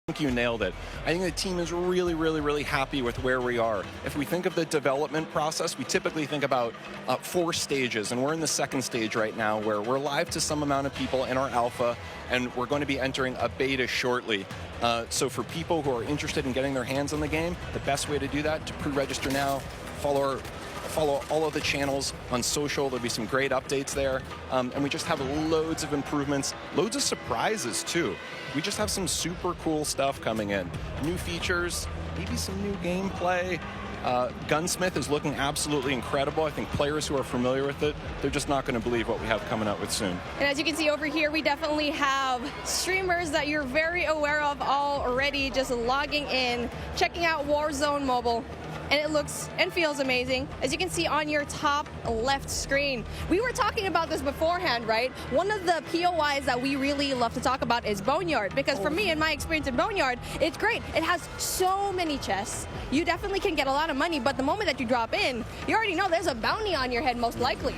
think you nailed it. I think the team is really happy with where we are. If we think of the development process, we typically think about 4 stages, and we're in the 2nd stage right now where we're live to some amount of people in our alpha, and we're going to be entering a beta shortly. So for people who are interested in getting their hands on the game, the best way to do that, to pre-register now, follow all of the channels on social. There'll be some great updates there. And we just have loads of improvements, loads of surprises too. We just have some super cool stuff coming in. New features, maybe some new gameplay. Gunsmith is looking absolutely incredible. I think players who are familiar with it, they're just not going to believe what we have coming out with soon. And as you can see over here, we definitely have streamers that you're very aware of already just logging in, checking out Warzone Mobile. And it looks and feels amazing. As you can see on your top left screen. We were talking about this beforehand, right? One of the POIs that we really love to talk about is Boneyard, because for me, in my experience in Boneyard, it's great. It has so many chests. You definitely can get a lot of money, but the moment that you drop in, you already know there's a bounty on your head, most likely.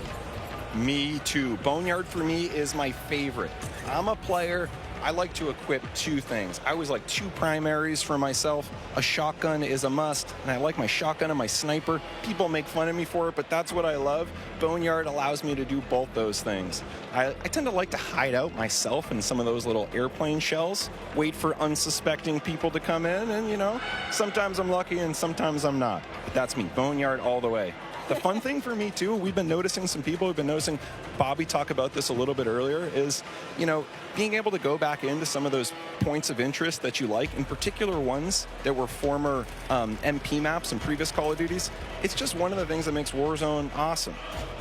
Me too. Boneyard for me is my favorite. I'm a player. I like to equip 2 things. I always like 2 primaries for myself. A shotgun is a must, and I like my shotgun and my sniper. People make fun of me for it, but that's what I love. Boneyard allows me to do both those things. I tend to like to hide out myself in some of those little airplane shells, wait for unsuspecting people to come in, and you know, sometimes I'm lucky and sometimes I'm not. But that's me, Boneyard all the way. The fun thing for me too, we've been noticing, some people have been noticing, Bobby talked about this a little bit earlier, is, you know, being able to go back into some of those points of interest that you like, in particular ones that were former MP maps and previous Call of Duties. It's just one of the things that makes Warzone awesome.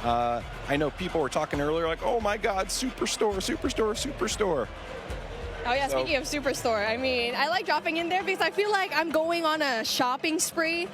I know people were talking earlier like, oh my God, Superstore, Superstore, Superstore. Oh yeah, speaking of Superstore, I mean, I like dropping in there because I feel like I'm going on a shopping spree,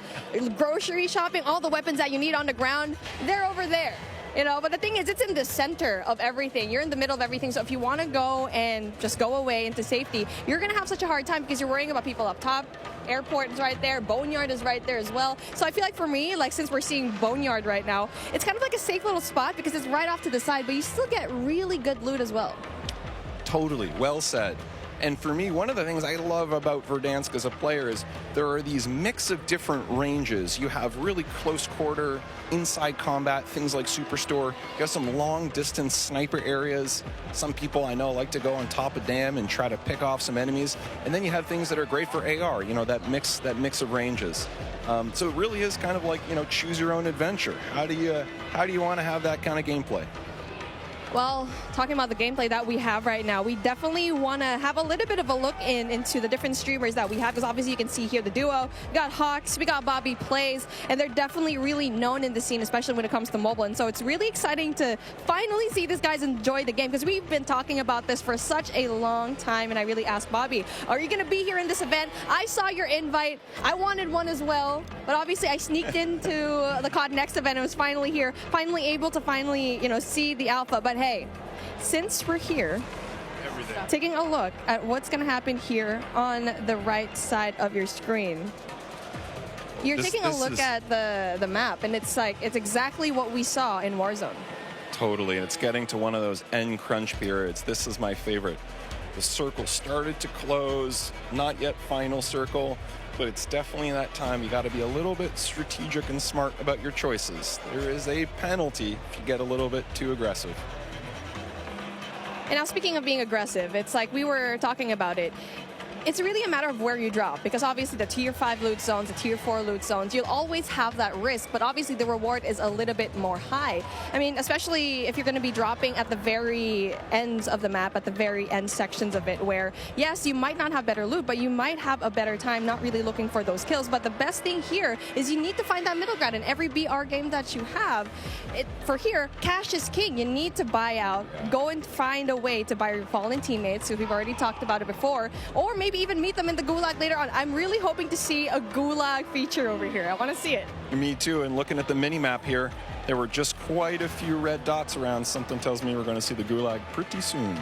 grocery shopping, all the weapons that you need on the ground, they're over there. You know, but the thing is, it's in the center of everything. You're in the middle of everything. So if you want to go and just go away into safety, you're going to have such a hard time because you're worrying about people up top. Airport is right there. Boneyard is right there as well. So I feel like for me, like since we're seeing Boneyard right now, it's kind of like a safe little spot because it's right off to the side, but you still get really good loot as well. Totally, well said. And for me, one of the things I love about Verdansk as a player is there are these mix of different ranges. You have really close quarter, inside combat, things like Superstore. You have some long distance sniper areas. Some people I know like to go on top of dam and try to pick off some enemies. And then you have things that are great for AR, you know, that mix of ranges. So it really is kind of like, you know, choose your own adventure. How do you want to have that kind of gameplay? Well, talking about the gameplay that we have right now, we definitely want to have a little bit of a look into the different streamers that we have, because obviously you can see here the duo. We got Hawks, we got Bobby Plays, and they're definitely really known in the scene, especially when it comes to mobile. And so it's really exciting to finally see these guys enjoy the game, because we've been talking about this for such a long time. And I really asked Bobby, are you going to be here in this event? I saw your invite. I wanted one as well, but obviously I sneaked into the COD Next event and was finally here, finally able to you know, see the alpha. But hey, since we're here, taking a look at what's going to happen here on the right side of your screen. You're taking a look at the map, and it's like, it's exactly what we saw in Warzone. Totally, and it's getting to one of those end crunch periods. This is my favorite. The circle started to close, not yet final circle, but it's definitely that time. You got to be a little bit strategic and smart about your choices. There is a penalty if you get a little bit too aggressive. And now, speaking of being aggressive, it's like we were talking about it. It's really a matter of where you drop, because obviously the tier 5 loot zones, the tier 4 loot zones, you'll always have that risk, but obviously the reward is a little bit more high. I mean, especially if you're going to be dropping at the very ends of the map, at the very end sections of it, where, yes, you might not have better loot, but you might have a better time not really looking for those kills. But the best thing here is you need to find that middle ground in every BR game that you have. For here, cash is king. You need to buy out, go and find a way to buy your fallen teammates, who we've already talked about it before, or maybe even meet them in the gulag later on. I'm really hoping to see a gulag feature over here. I want to see it. Me too, and looking at the mini-map here, there were just quite a few red dots around. Something tells me we're going to see the gulag pretty soon.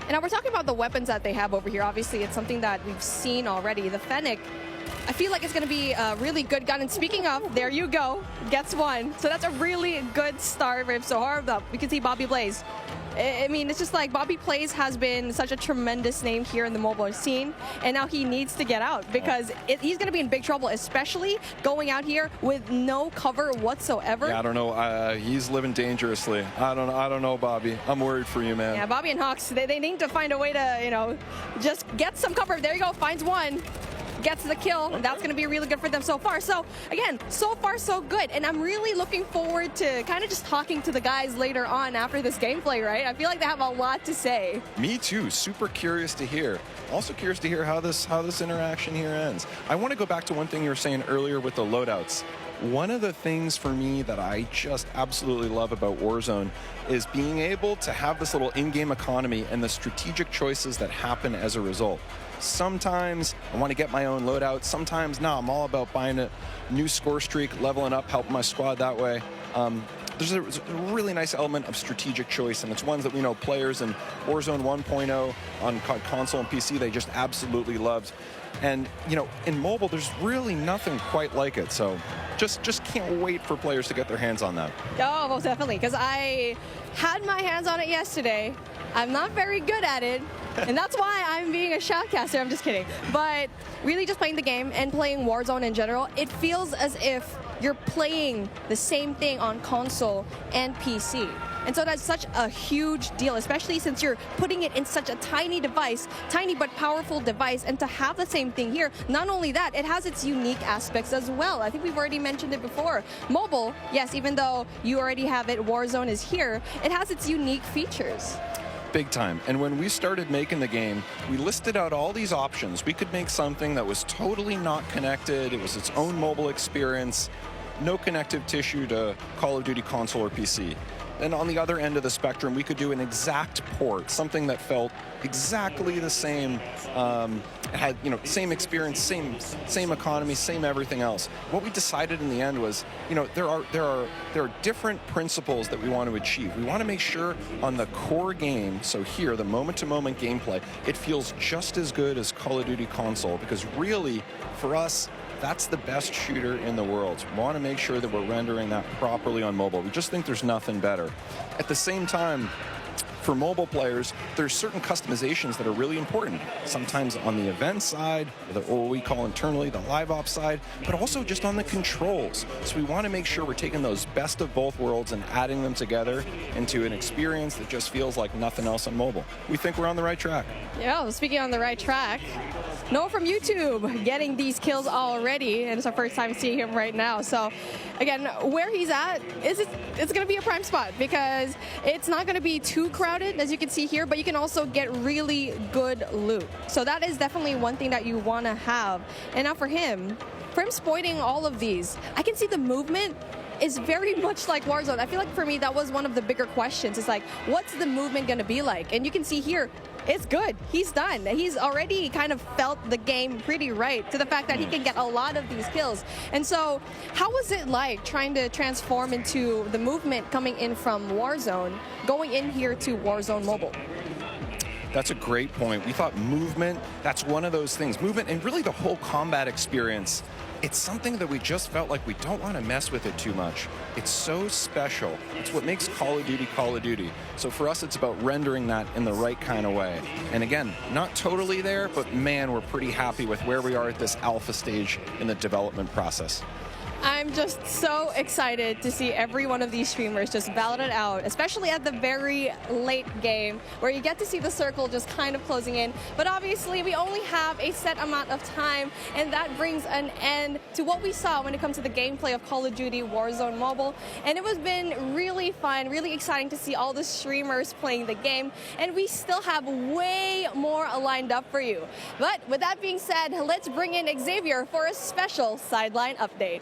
And now we're talking about the weapons that they have over here. Obviously, it's something that we've seen already. The Fennec, I feel like it's going to be a really good gun. And speaking of, there you go, gets one. So that's a really good start, Rip. So hard up. We can see Bobby Blaze. I mean, it's just like Bobby Plays has been such a tremendous name here in the mobile scene, and now he needs to get out because he's going to be in big trouble, especially going out here with no cover whatsoever. Yeah, I don't know. He's living dangerously. I don't know, Bobby. I'm worried for you, man. Yeah, Bobby and Hawks, they need to find a way to, you know, just get some cover. There you go, finds one. Gets the kill, and that's going to be really good for them so far. So, again, so far so good, and I'm really looking forward to kind of just talking to the guys later on after this gameplay, right? I feel like they have a lot to say. Me too. Super curious to hear. Also curious to hear how this interaction here ends. I want to go back to one thing you were saying earlier with the loadouts. One of the things for me that I just absolutely love about Warzone is being able to have this little in-game economy and the strategic choices that happen as a result. Sometimes I want to get my own loadout. Sometimes, no, I'm all about buying a new score streak, leveling up, helping my squad that way. There's a really nice element of strategic choice, and it's ones that we know players in Warzone 1.0 on console and PC, they just absolutely loved. And, you know, in mobile, there's really nothing quite like it. So just can't wait for players to get their hands on that. Oh, most definitely, because I had my hands on it yesterday. I'm not very good at it, and that's why I'm being a shoutcaster. I'm just kidding. But really just playing the game and playing Warzone in general, it feels as if you're playing the same thing on console and PC. And so that's such a huge deal, especially since you're putting it in such a tiny device, tiny but powerful device, and to have the same thing here. Not only that, it has its unique aspects as well. I think we've already mentioned it before. Mobile, yes, even though you already have it, Warzone is here, it has its unique features. Big time. And when we started making the game, we listed out all these options. We could make something that was totally not connected. It was its own mobile experience, no connective tissue to Call of Duty console or PC. And on the other end of the spectrum, we could do an exact port, something that felt exactly the same, had, you know, same experience, same economy, same everything else. What we decided in the end was, you know, there are different principles that we want to achieve. We want to make sure on the core game, so here, the moment-to-moment gameplay, it feels just as good as Call of Duty console, because really, for us, that's the best shooter in the world. We want to make sure that we're rendering that properly on mobile. We just think there's nothing better. At the same time, for mobile players, there's certain customizations that are really important. Sometimes on the event side, or what we call internally the live ops side, but also just on the controls. So we want to make sure we're taking those best of both worlds and adding them together into an experience that just feels like nothing else on mobile. We think we're on the right track. Yeah, well, speaking on the right track, Noah from YouTube getting these kills already, and it's our first time seeing him right now. So, again, where he's at, it's going to be a prime spot because it's not going to be too crowded, as you can see here, but you can also get really good loot. So that is definitely one thing that you want to have. And now for him exploiting all of these, I can see the movement is very much like Warzone. I feel like for me, that was one of the bigger questions. It's like, what's the movement going to be like? And you can see here, it's good. He's done. He's already kind of felt the game pretty right to the fact that he can get a lot of these kills. And so how was it like trying to transform into the movement coming in from Warzone, going in here to Warzone Mobile? That's a great point. We thought movement, that's one of those things. Movement and really the whole combat experience, it's something that we just felt like we don't want to mess with it too much. It's so special. It's what makes Call of Duty Call of Duty. So for us, it's about rendering that in the right kind of way. And again, not totally there, but man, we're pretty happy with where we are at this alpha stage in the development process. I'm just so excited to see every one of these streamers just ballot it out, especially at the very late game where you get to see the circle just kind of closing in. But obviously, we only have a set amount of time, and that brings an end to what we saw when it comes to the gameplay of Call of Duty Warzone Mobile. And it has been really fun, really exciting to see all the streamers playing the game, and we still have way more lined up for you. But with that being said, let's bring in Xavier for a special sideline update.